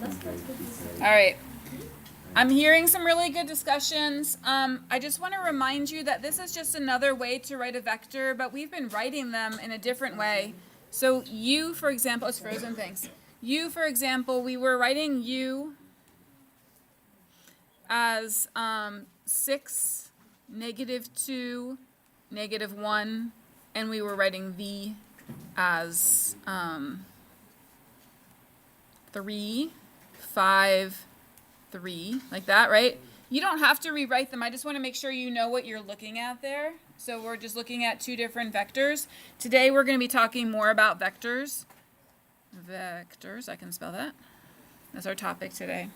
All right. I'm hearing some really good discussions. I just want to remind you that this is just another way to write a vector, but we've been writing them in a different way. So u, for example, it's frozen, thanks. U, for example, we were writing u as 6, -2, -1, and we were writing v as 3, 5, 3, like that, right? You don't have to rewrite them. I just want to make sure you know what you're looking at there. So we're just looking at two different vectors. Today we're going to be talking more about vectors. Vectors, I can spell that. That's our topic today.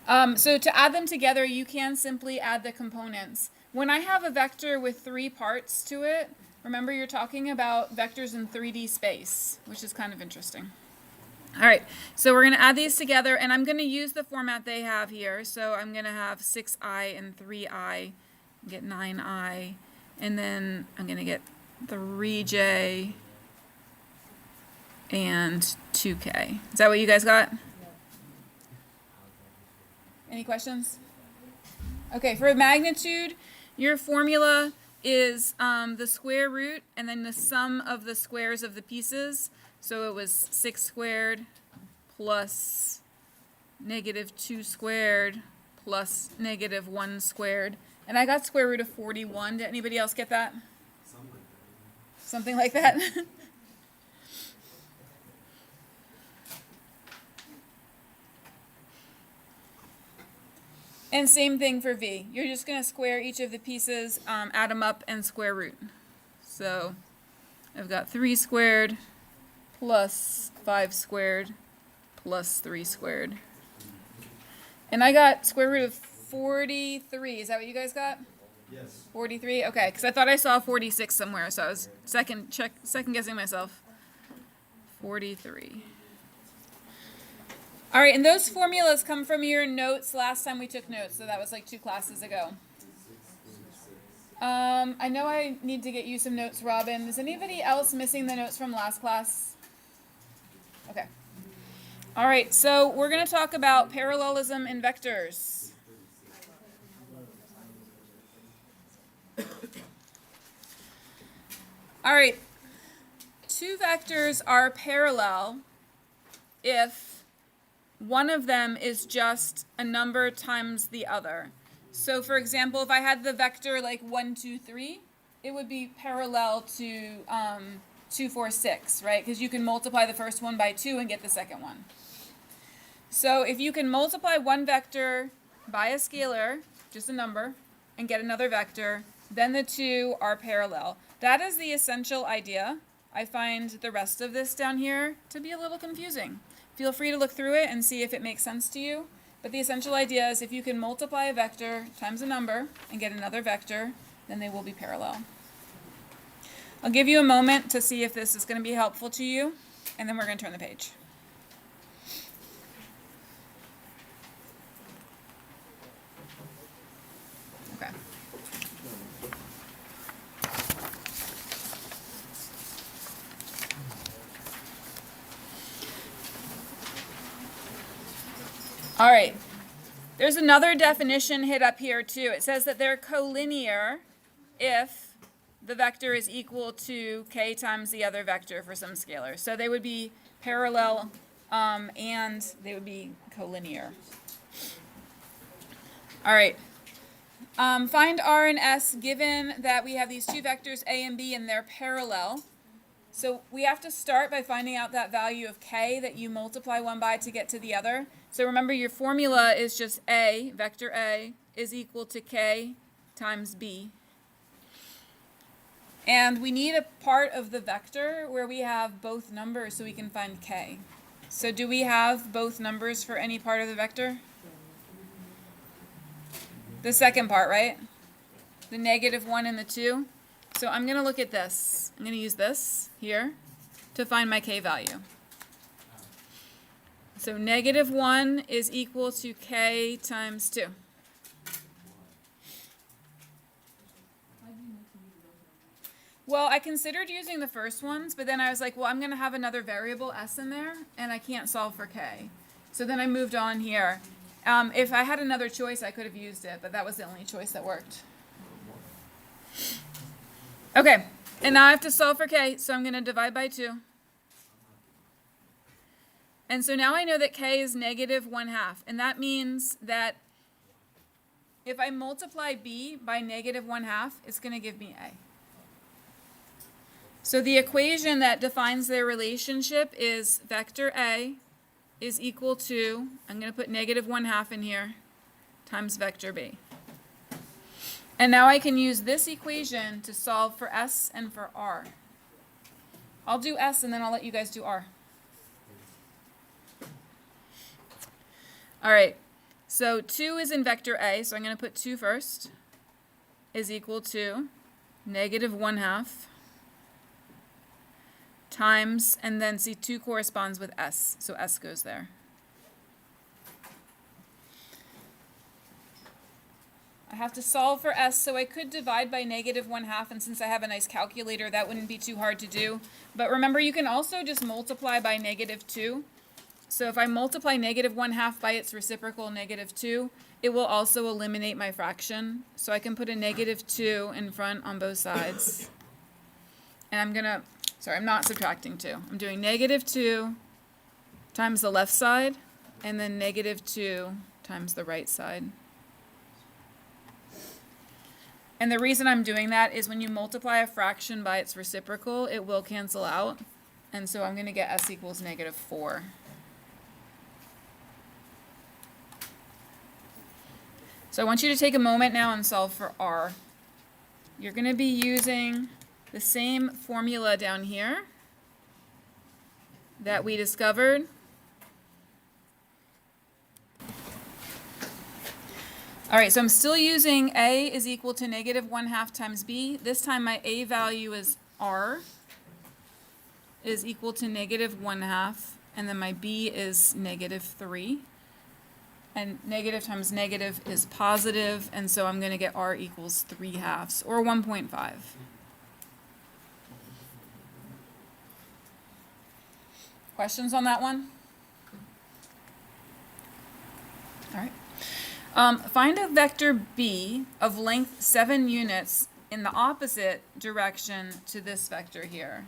So to add them together, you can simply add the components. When I have a vector with 3 parts to it, remember you're talking about vectors in 3D space, which is kind of interesting. All right, so we're going to add these together, and I'm going to use the format they have here. So I'm going to have 6i and 3i, get 9i, and then I'm going to get 3j and 2k. Is that what you guys got? Any questions? Okay, for magnitude, your formula is the square root and then the sum of the squares of the pieces. So it was 6 squared plus -2 squared plus -1 squared. And I got square root of 41. Did anybody else get that? Something like that. And same thing for v. You're just going to square each of the pieces, add them up, and square root. So I've got 3 squared plus 5 squared plus 3 squared. And I got square root of 43. Is that what you guys got? Yes. 43? Okay, because I thought I saw 46 somewhere, so I was second guessing myself. 43. All right, and those formulas come from your notes last time we took notes, so that was like 2 classes ago. I know I need to get you some notes, Robin. Is anybody else missing the notes from last class? Okay. All right, so we're going to talk about parallelism in vectors. All right, 2 vectors are parallel if one of them is just a number times the other. So for example, if I had the vector like 1, 2, 3, it would be parallel to 2, 4, 6, right? Because you can multiply the first one by 2 and get the second one. So if you can multiply one vector by a scalar, just a number, and get another vector, then the 2 are parallel. That is the essential idea. I find the rest of this down here to be a little confusing. Feel free to look through it and see if it makes sense to you. But the essential idea is if you can multiply a vector times a number and get another vector, then they will be parallel. I'll give you a moment to see if this is going to be helpful to you, and then we're going to turn the page. Okay. All right, there's another definition hit up here too. It says that they're collinear if the vector is equal to k times the other vector for some scalar. So they would be parallel and they would be collinear. All right, find R and S given that we have these 2 vectors a and b and they're parallel. So we have to start by finding out that value of k that you multiply one by to get to the other. So remember your formula is just a, vector a, is equal to k times b. And we need a part of the vector where we have both numbers so we can find k. So do we have both numbers for any part of the vector? The second part, right? The -1 and the 2. So I'm going to look at this. I'm going to use this here to find my k value. So -1 is equal to k times 2. Well, I considered using the first ones, but then I was like, well, I'm going to have another variable s in there, and I can't solve for k. So then I moved on here. If I had another choice, I could have used it, but that was the only choice that worked. Okay, and now I have to solve for k, so I'm going to divide by 2. And so now I know that k is negative 1/2, and that means that if I multiply b by negative 1/2, it's going to give me a. So the equation that defines their relationship is vector a is equal to, I'm going to put negative 1/2 in here, times vector b. And now I can use this equation to solve for s and for r. I'll do s and then I'll let you guys do r. All right, so 2 is in vector a, so I'm going to put 2 first, is equal to negative 1/2 times, and then see 2 corresponds with s, so s goes there. I have to solve for s, so I could divide by negative 1/2, and since I have a nice calculator, that wouldn't be too hard to do. But remember, you can also just multiply by negative 2. So if I multiply negative 1/2 by its reciprocal, negative 2, it will also eliminate my fraction. So I can put a negative 2 in front on both sides. And I'm not subtracting 2. I'm doing negative 2 times the left side, and then negative 2 times the right side. And the reason I'm doing that is when you multiply a fraction by its reciprocal, it will cancel out. And so I'm going to get s equals negative 4. So I want you to take a moment now and solve for r. You're going to be using the same formula down here that we discovered. All right, so I'm still using a is equal to negative 1/2 times b. This time my a value is r is equal to negative 1/2, and then my b is negative 3. And negative times negative is positive, and so I'm going to get r equals 3/2, or 1.5. Questions on that one? All right. Find a vector b of length 7 units in the opposite direction to this vector here.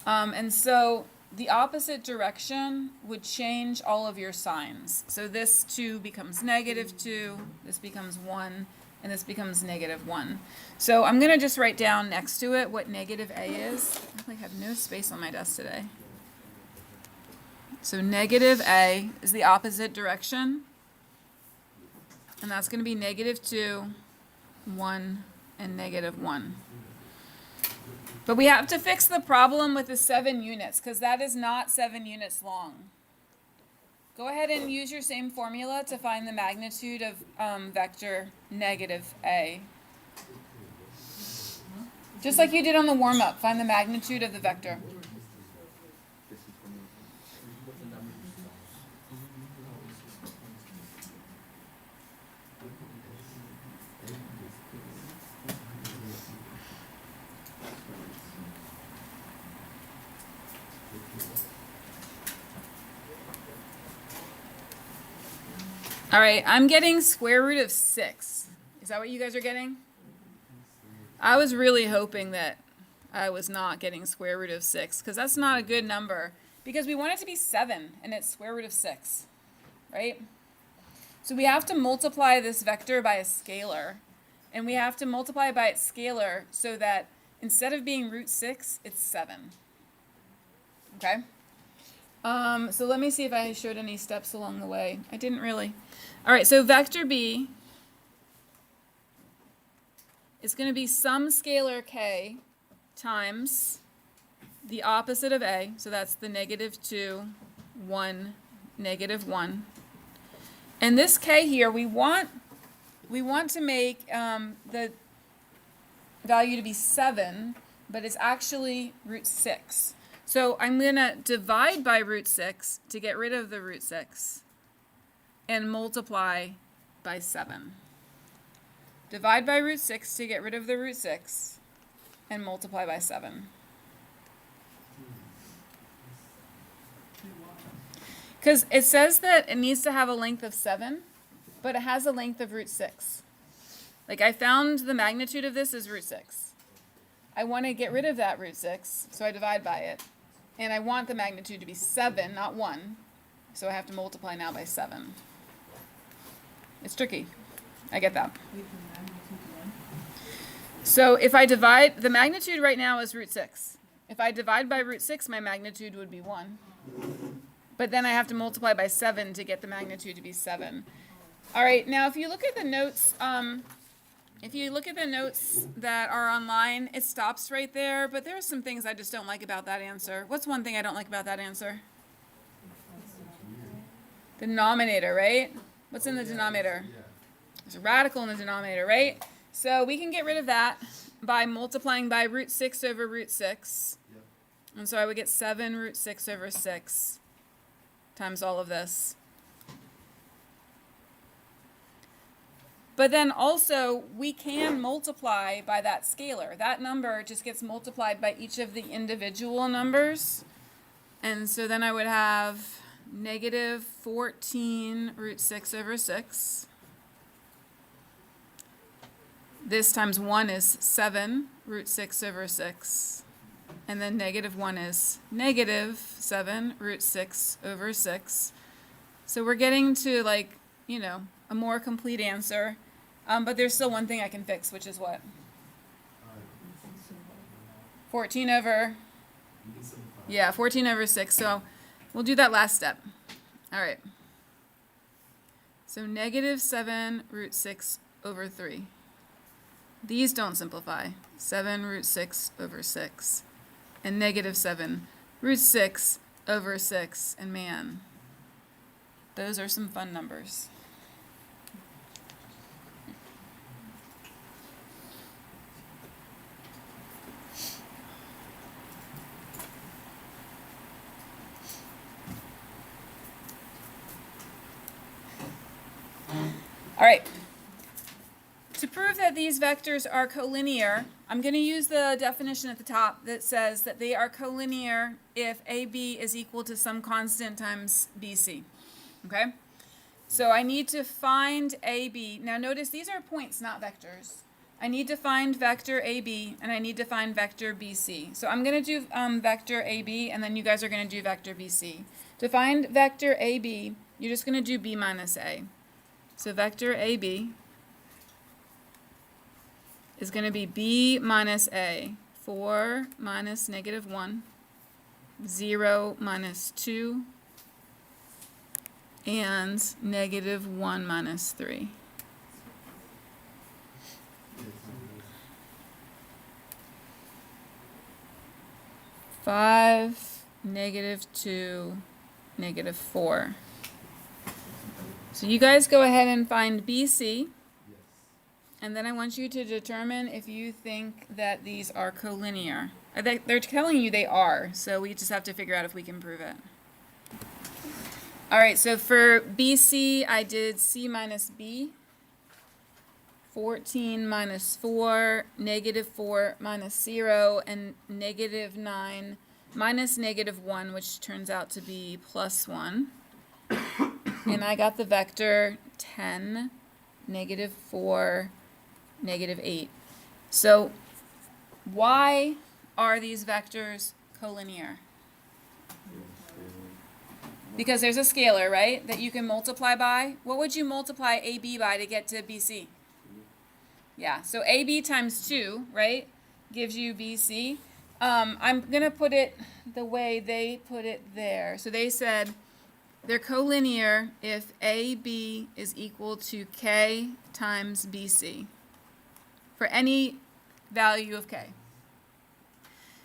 And so the opposite direction would change all of your signs. So this 2 becomes negative 2, this becomes 1, and this becomes negative 1. So I'm going to just write down next to it what negative a is. I really have no space on my desk today. So negative a is the opposite direction. And that's going to be negative 2, 1, and negative 1. But we have to fix the problem with the 7 units, because that is not 7 units long. Go ahead and use your same formula to find the magnitude of vector negative a. Just like you did on the warm-up, find the magnitude of the vector. All right, I'm getting square root of 6. Is that what you guys are getting? I was really hoping that I was not getting square root of 6, because that's not a good number, because we want it to be 7, and it's square root of 6, right? So we have to multiply this vector by a scalar, and we have to multiply by its scalar so that instead of being root 6, it's 7. Okay? So let me see if I showed any steps along the way. I didn't really. All right, so vector b is going to be some scalar k times the opposite of a, so that's the negative 2, 1, negative 1. And this k here, we want to make the value to be 7, but it's actually root 6. So I'm going to divide by root 6 to get rid of the root 6 and multiply by 7. Divide by root 6 to get rid of the root 6 and multiply by 7. Because it says that it needs to have a length of 7, but it has a length of root 6. Like, I found the magnitude of this is root 6. I want to get rid of that root 6, so I divide by it. And I want the magnitude to be 7, not 1. So I have to multiply now by 7. It's tricky. I get that. So if I divide, the magnitude right now is root 6. If I divide by root 6, my magnitude would be 1. But then I have to multiply by 7 to get the magnitude to be 7. All right, now if you look at the notes, that are online, it stops right there, but there are some things I just don't like about that answer. What's one thing I don't like about that answer? The denominator, right? What's in the denominator? There's a radical in the denominator, right? So we can get rid of that by multiplying by root 6 over root 6. And so I would get 7 root 6 over 6 times all of this. But then also, we can multiply by that scalar. That number just gets multiplied by each of the individual numbers. And so then I would have negative 14 root 6 over 6. This times 1 is 7 root 6 over 6. And then negative 1 is negative 7 root 6 over 6. So we're getting to, like, you know, a more complete answer. But there's still one thing I can fix, which is what? 14 over... Yeah, 14 over 6. So we'll do that last step. All right. So negative 7 root 6 over 3. These don't simplify. 7 root 6 over 6. And negative 7 root 6 over 6. And man, those are some fun numbers. All right. To prove that these vectors are collinear, I'm going to use the definition at the top that says that they are collinear if AB is equal to some constant times BC. Okay? So I need to find AB. Now notice these are points, not vectors. I need to find vector AB and I need to find vector BC. So I'm going to do vector AB and then you guys are going to do vector BC. To find vector AB, you're just going to do B minus A. So vector AB is going to be B minus A, 4 minus negative 1, 0 minus 2, and negative 1 minus 3. Five, negative 2, negative 4. So you guys go ahead and find BC. And then I want you to determine if you think that these are collinear. They're telling you they are, so we just have to figure out if we can prove it. All right, so for BC, I did C minus B. 14 minus 4, negative 4 minus 0, and negative 9 minus negative 1, which turns out to be plus 1. And I got the vector 10, negative 4, negative 8. So why are these vectors collinear? Because there's a scalar, right, that you can multiply by. What would you multiply AB by to get to BC? Yeah, so AB times 2, right, gives you BC. I'm going to put it the way they put it there. So they said they're collinear if AB is equal to K times BC for any value of K.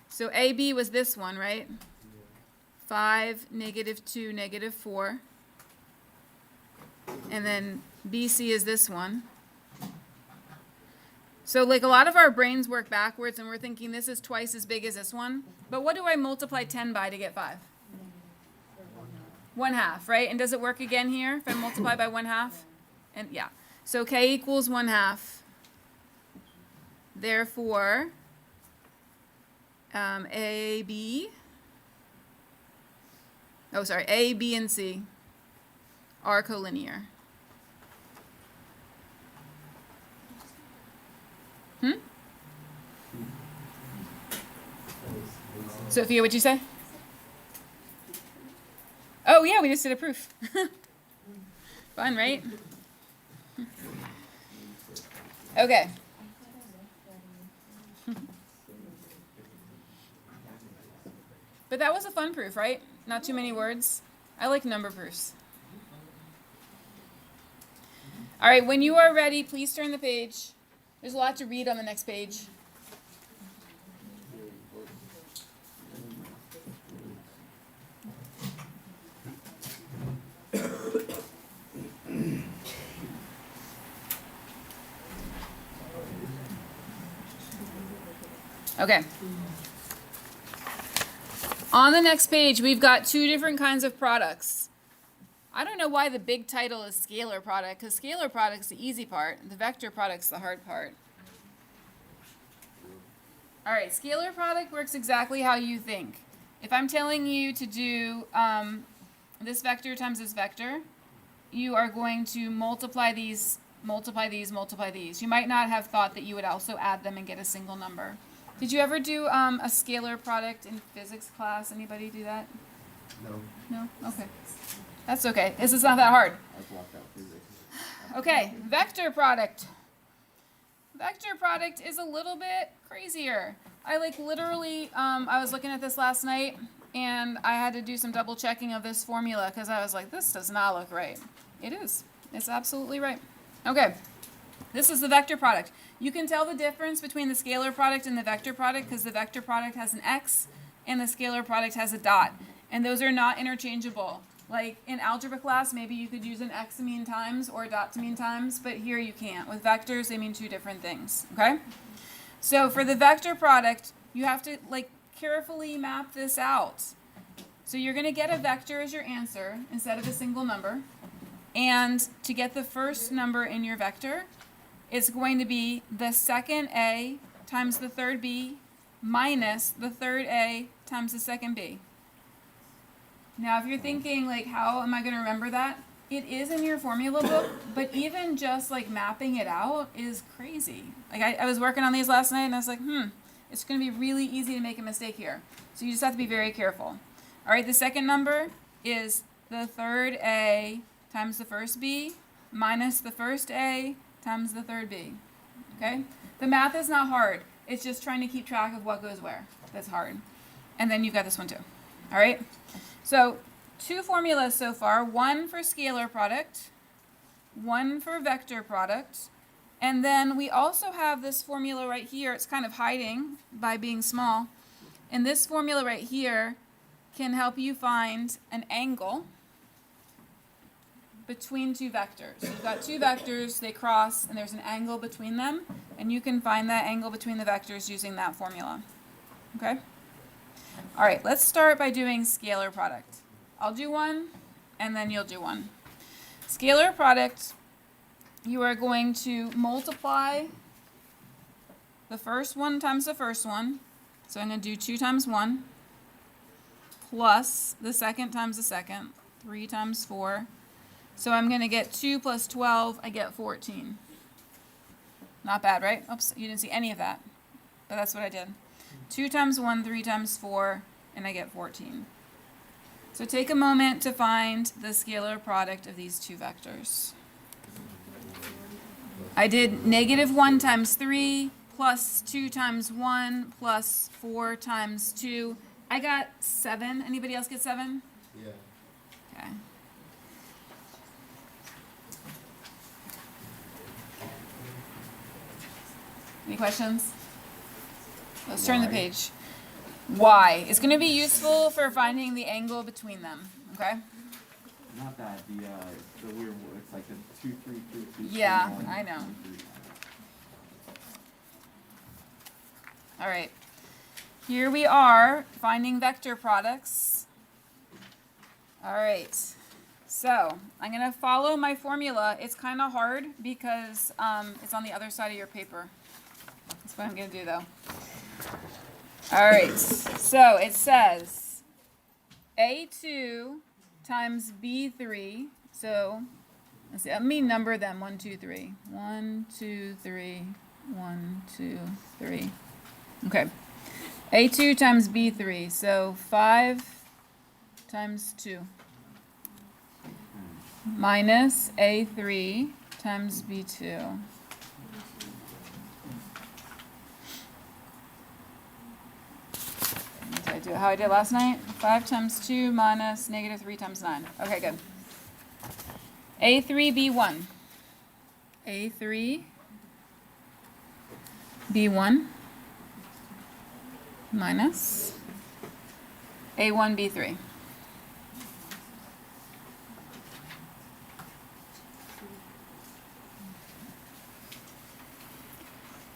So AB was this one, right? 5, negative 2, negative 4. And then BC is this one. So like a lot of our brains work backwards and we're thinking this is twice as big as this one. But what do I multiply 10 by to get 5? 1/2, right? And does it work again here if I multiply by 1/2? And yeah. So K equals 1/2. Therefore, AB Oh, sorry. A, B, and C are collinear. Sophia, what'd you say? Oh, yeah, we just did a proof. Fun, right? Okay. But that was a fun proof, right? Not too many words. I like number proofs. All right, when you are ready, please turn the page. There's a lot to read on the next page. Okay. On the next page, we've got two different kinds of products. I don't know why the big title is scalar product, because scalar product's the easy part. The vector product's the hard part. All right, scalar product works exactly how you think. If I'm telling you to do this vector times this vector, you are going to multiply these, multiply these, multiply these. You might not have thought that you would also add them and get a single number. Did you ever do a scalar product in physics class? Anybody do that? No. No? Okay. That's okay. This is not that hard. I blocked out physics. Okay, vector product. Vector product is a little bit crazier. I literally, I was looking at this last night and I had to do some double checking of this formula because I was like, this does not look right. It is. It's absolutely right. Okay, this is the vector product. You can tell the difference between the scalar product and the vector product because the vector product has an x and the scalar product has a dot. And those are not interchangeable. Like in algebra class, maybe you could use an x to mean times or a dot to mean times, but here you can't. With vectors, they mean two different things, okay? So for the vector product, you have to carefully map this out. So you're gonna get a vector as your answer instead of a single number. And to get the first number in your vector, it's going to be the second A times the third B minus the third A times the second B. Now, if you're thinking, how am I going to remember that? It is in your formula book, but even just, mapping it out is crazy. I was working on these last night, and I was like, it's going to be really easy to make a mistake here. So you just have to be very careful. All right, the second number is the third A times the first B minus the first A times the third B. Okay? The math is not hard. It's just trying to keep track of what goes where. That's hard. And then you've got this one, too. All right? So, two formulas so far, one for scalar product, one for vector product, and then we also have this formula right here. It's kind of hiding by being small. And this formula right here can help you find an angle between two vectors. So you've got two vectors, they cross, and there's an angle between them, and you can find that angle between the vectors using that formula. Okay? All right, let's start by doing scalar product. I'll do one, and then you'll do one. Scalar product, you are going to multiply the first one times the first one. So I'm going to do 2 times 1, plus the second times the second, 3 times 4. So I'm going to get 2 plus 12, I get 14. Not bad, right? Oops, you didn't see any of that, but that's what I did. 2 times 1, 3 times 4, and I get 14. So take a moment to find the scalar product of these two vectors. I did -1 times 3 plus 2 times 1 plus 4 times 2. I got 7. Anybody else get 7? Yeah. Okay. Any questions? Let's turn the page. Y is going to be useful for finding the angle between them. Okay? Not that, the weird, it's like the 2, 3, 3, 2, Yeah, 1, I know. 2, 3. All right. Here we are finding vector products. All right. So I'm going to follow my formula. It's kind of hard because it's on the other side of your paper. That's what I'm going to do, though. All right. So it says A2 times B3. So let's see, let me number them 1, 2, 3. 1, 2, 3. 1, 2, 3. Okay. A2 times B3. So 5 times 2 minus A3 times B2. Did I do it how I did last night? 5 times 2 minus negative 3 times 9. Okay, good. A3, B1. A3, B1 minus A1, B3.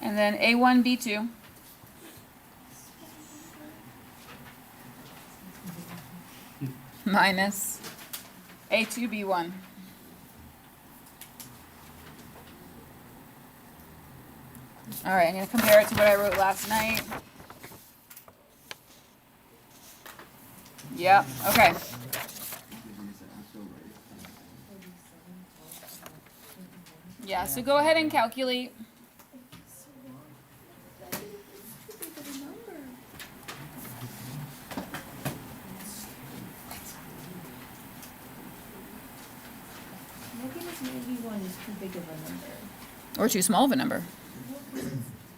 And then A1, B2. Minus A2, B1. All right, I'm going to compare it to what I wrote last night. Yep, okay. Yeah, so go ahead and calculate. Maybe one is too big of a number. Or too small of a number. No, 'cause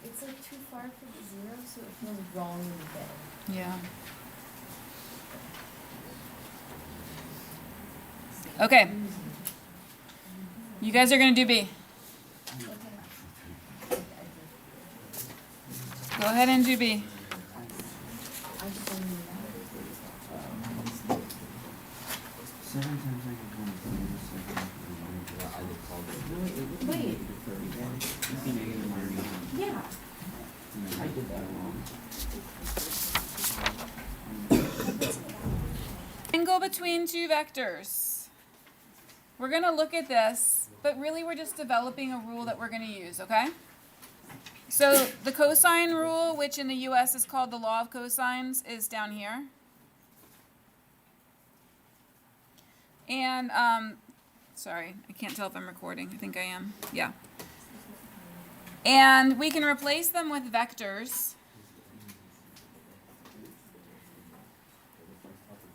it's like too far from the zero, so it feels wrong in the bed. Yeah. Okay. You guys are going to do B. Go ahead and do B. I just don't know. 7 times I can come Wait. Yeah. I did that wrong. Angle between two vectors. We're going to look at this, but really we're just developing a rule that we're going to use, okay? So the cosine rule, which in the US is called the law of cosines, is down here. And, sorry, I can't tell if I'm recording. I think I am. Yeah. And we can replace them with vectors.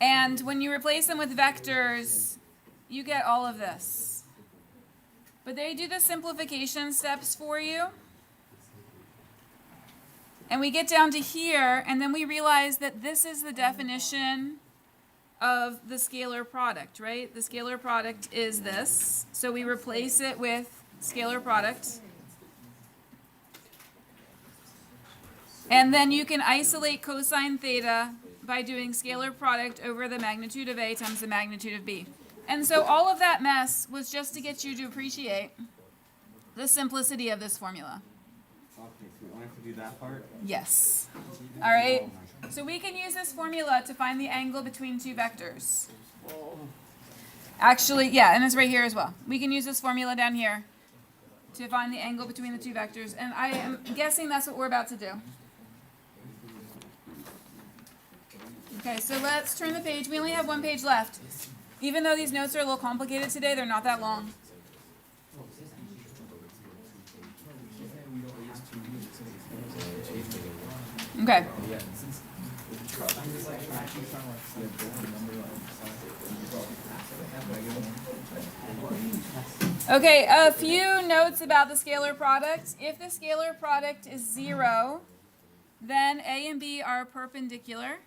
And when you replace them with vectors, you get all of this. But they do the simplification steps for you. And we get down to here, and then we realize that this is the definition of the scalar product, right? The scalar product is this. So we replace it with scalar product. And then you can isolate cosine theta by doing scalar product over the magnitude of A times the magnitude of B. And so all of that mess was just to get you to appreciate the simplicity of this formula. Okay, so we only have to do that part? Yes. All right. So we can use this formula to find the angle between two vectors. Actually, yeah, and it's right here as well. We can use this formula down here to find the angle between the two vectors. And I am guessing that's what we're about to do. Okay, so let's turn the page. We only have one page left. Even though these notes are a little complicated today, they're not that long. Okay. Okay, a few notes about the scalar product. If the scalar product is 0, then A and B are perpendicular.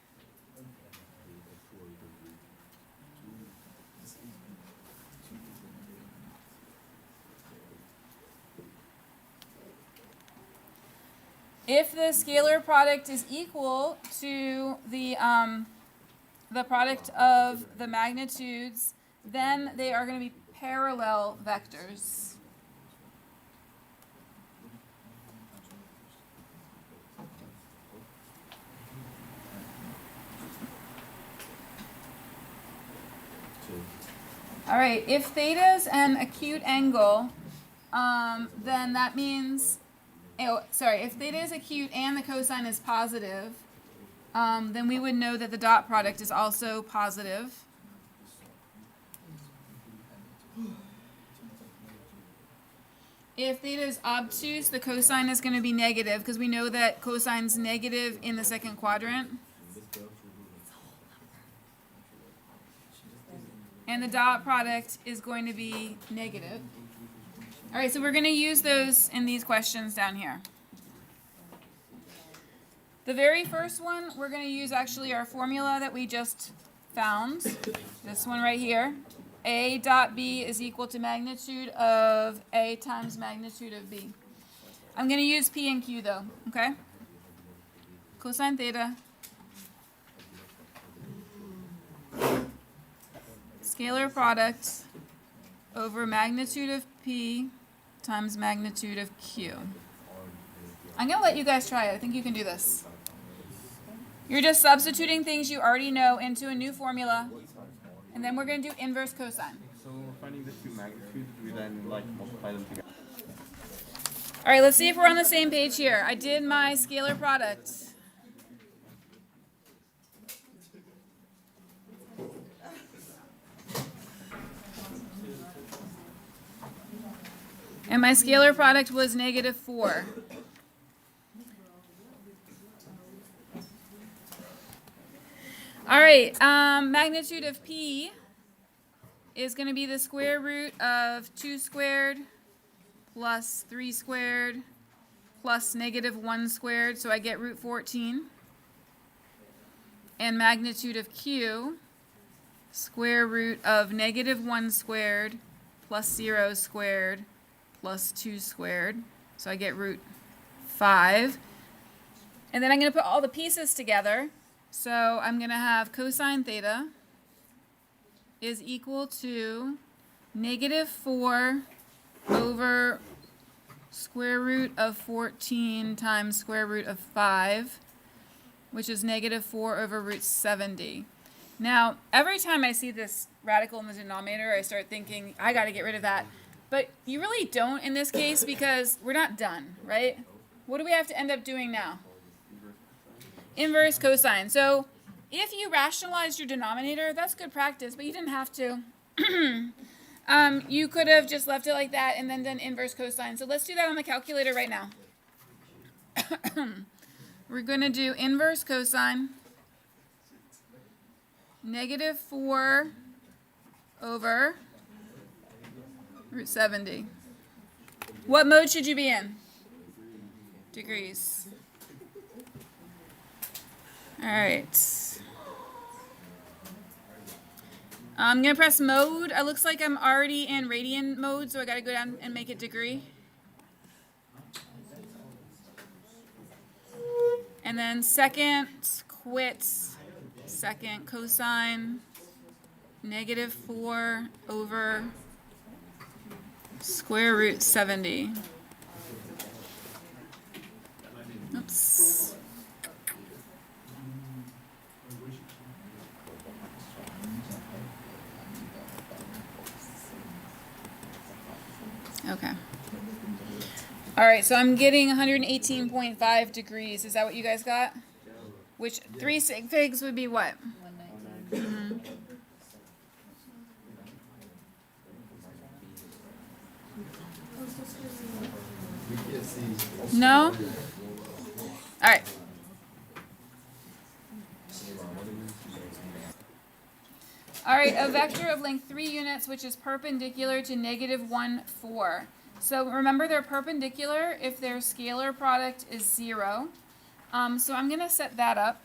If the scalar product is equal to the product of the magnitudes, then they are going to be parallel vectors. All right, if theta is an acute angle, then that means, if theta is acute and the cosine is positive, then we would know that the dot product is also positive. If theta is obtuse, the cosine is going to be negative because we know that cosine's negative in the second quadrant. And the dot product is going to be negative. All right, so we're going to use those in these questions down here. The very first one, we're going to use actually our formula that we just found. This one right here. A dot B is equal to magnitude of A times magnitude of B. I'm going to use P and Q though, okay? Cosine theta. Scalar product over magnitude of P times magnitude of Q. I'm going to let you guys try it. I think you can do this. You're just substituting things you already know into a new formula. And then we're going to do inverse cosine. So when we're finding the two magnitudes, we then like multiply them together. All right, let's see if we're on the same page here. I did my scalar product. And my scalar product was negative 4. All right, magnitude of P is going to be the square root of 2 squared plus 3 squared plus negative 1 squared, so I get root 14. And magnitude of Q, square root of negative 1 squared plus 0 squared plus 2 squared, so I get root 5. And then I'm going to put all the pieces together. So I'm going to have cosine theta is equal to negative 4 over square root of 14 times square root of 5, which is negative 4 over root 70. Now, every time I see this radical in the denominator, I start thinking, I got to get rid of that. But you really don't in this case because we're not done, right? What do we have to end up doing now? Inverse cosine. So if you rationalized your denominator, that's good practice, but you didn't have to. You could have just left it like that and then done inverse cosine. So let's do that on the calculator right now. We're going to do inverse cosine. Negative 4 over root 70. What mode should you be in? Degrees. All right. I'm going to press mode. It looks like I'm already in radian mode, so I got to go down and make it degree. And then second, quit. Second, cosine. Negative 4 over square root 70. Oops. Okay. All right, so I'm getting 118.5 degrees. Is that what you guys got? Which 3 sig figs would be what? 119. No? All right. All right, a vector of length 3 units, which is perpendicular to negative 1, 4. So remember they're perpendicular if their scalar product is 0. So I'm going to set that up.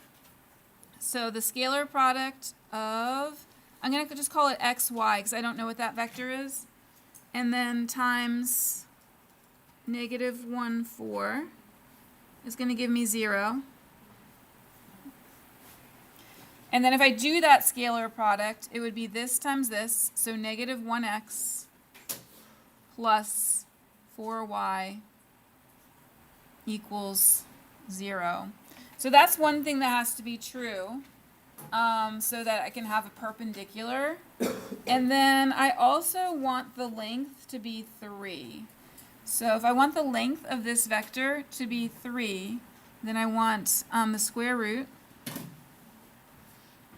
So the scalar product of, I'm going to just call it xy because I don't know what that vector is. And then times negative 1, 4 is going to give me 0. And then if I do that scalar product, it would be this times this, so negative 1x plus 4y equals 0. So that's one thing that has to be true, so that I can have a perpendicular. And then I also want the length to be 3. So if I want the length of this vector to be 3, then I want the square root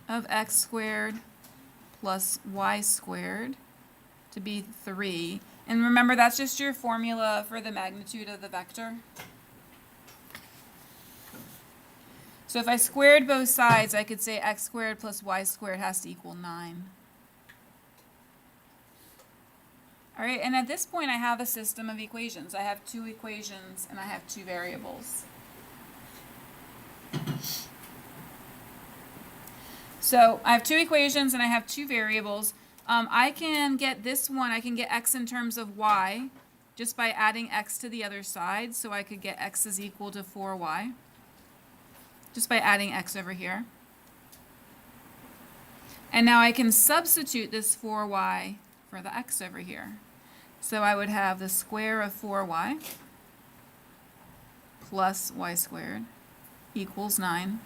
of x squared plus y squared to be 3. And remember, that's just your formula for the magnitude of the vector. So if I squared both sides, I could say x squared plus y squared has to equal 9. All right, and at this point I have a system of equations. I have 2 equations and I have 2 variables. So I have 2 equations and I have 2 variables. I can get this one, I can get x in terms of y just by adding x to the other side. So I could get x is equal to 4y just by adding x over here. And now I can substitute this 4y for the x over here. So I would have the square of 4y plus y squared equals 9.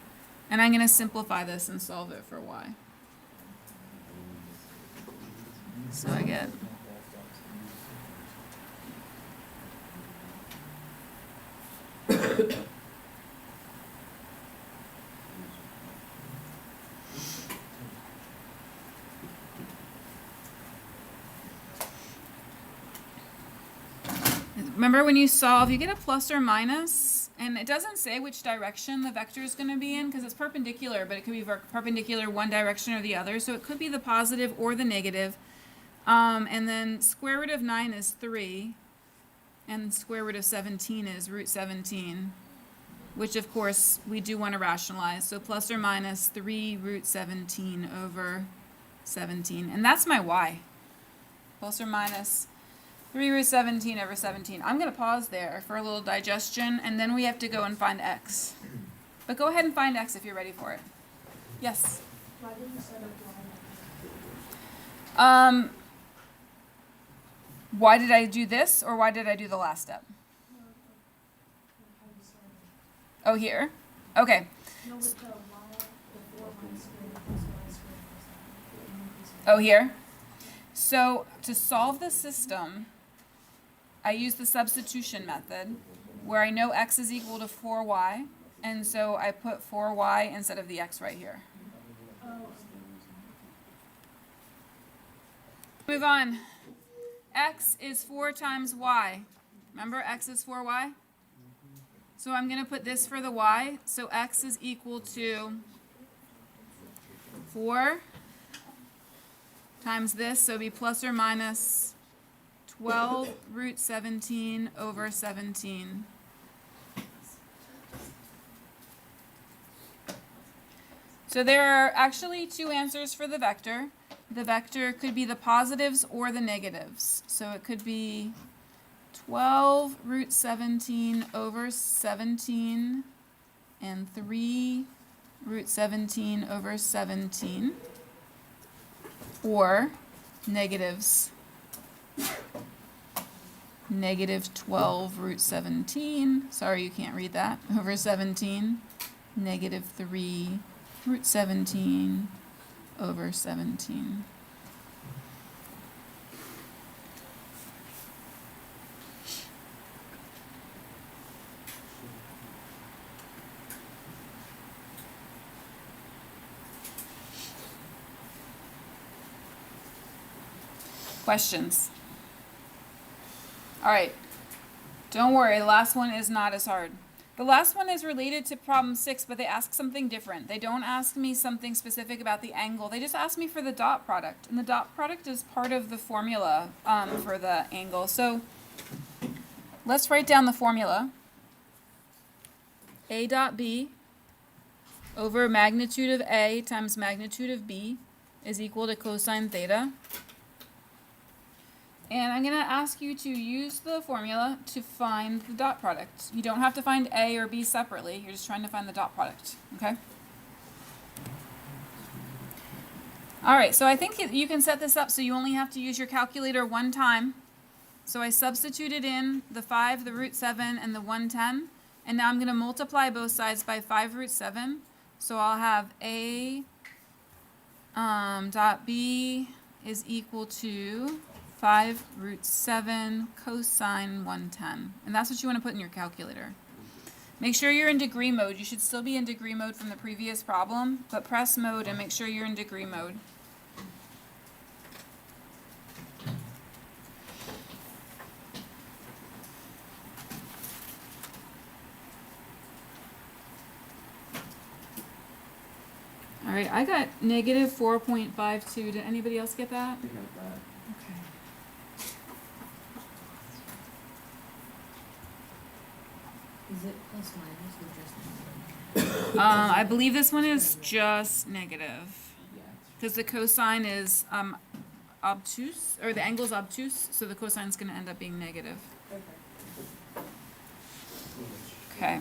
And I'm going to simplify this and solve it for y. So I get remember when you solve, you get a plus or minus, and it doesn't say which direction the vector is going to be in because it's perpendicular, but it could be perpendicular one direction or the other. So it could be the positive or the negative. And then square root of 9 is 3, and square root of 17 is root 17, which of course we do want to rationalize. So plus or minus 3 root 17 over 17. And that's my y. Plus or minus 3 root 17 over 17. I'm going to pause there for a little digestion, and then we have to go and find x. But go ahead and find x if you're ready for it. Yes? Why did you set up y? Why did I do this, or why did I do the last step? Oh, here? Okay. No, with the y, the 4y squared plus y squared plus Oh, here? So to solve the system, I use the substitution method where I know x is equal to 4y, and so I put 4y instead of the x right here. Move on. X is 4 times y. Remember, x is 4y? So I'm going to put this for the y. So x is equal to 4 times this, so it'd be plus or minus 12 root 17 over 17. So there are actually 2 answers for the vector. The vector could be the positives or the negatives. So it could be 12 root 17 over 17 and 3 root 17 over 17, or negatives. Negative 12 root 17, sorry you can't read that, over 17, negative 3 root 17 over 17. Questions? All right, don't worry, the last one is not as hard. The last one is related to problem 6, but they ask something different. They don't ask me something specific about the angle. They just ask me for the dot product. And the dot product is part of the formula for the angle. So let's write down the formula. A dot B over magnitude of A times magnitude of B is equal to cosine theta. And I'm going to ask you to use the formula to find the dot product. You don't have to find A or B separately. You're just trying to find the dot product, okay? All right, so I think you can set this up so you only have to use your calculator one time. So I substituted in the 5, the root 7, and the 110. And now I'm going to multiply both sides by 5 root 7. So I'll have A dot B is equal to 5 root 7 cosine 110. And that's what you want to put in your calculator. Make sure you're in degree mode. You should still be in degree mode from the previous problem, but press mode and make sure you're in degree mode. All right, I got negative 4.52. Did anybody else get that? I think of that. Okay. Is it plus minus or just negative? I believe this one is just negative. Yeah. Because the cosine is obtuse, or the angle is obtuse, so the cosine's going to end up being negative. Okay. Okay.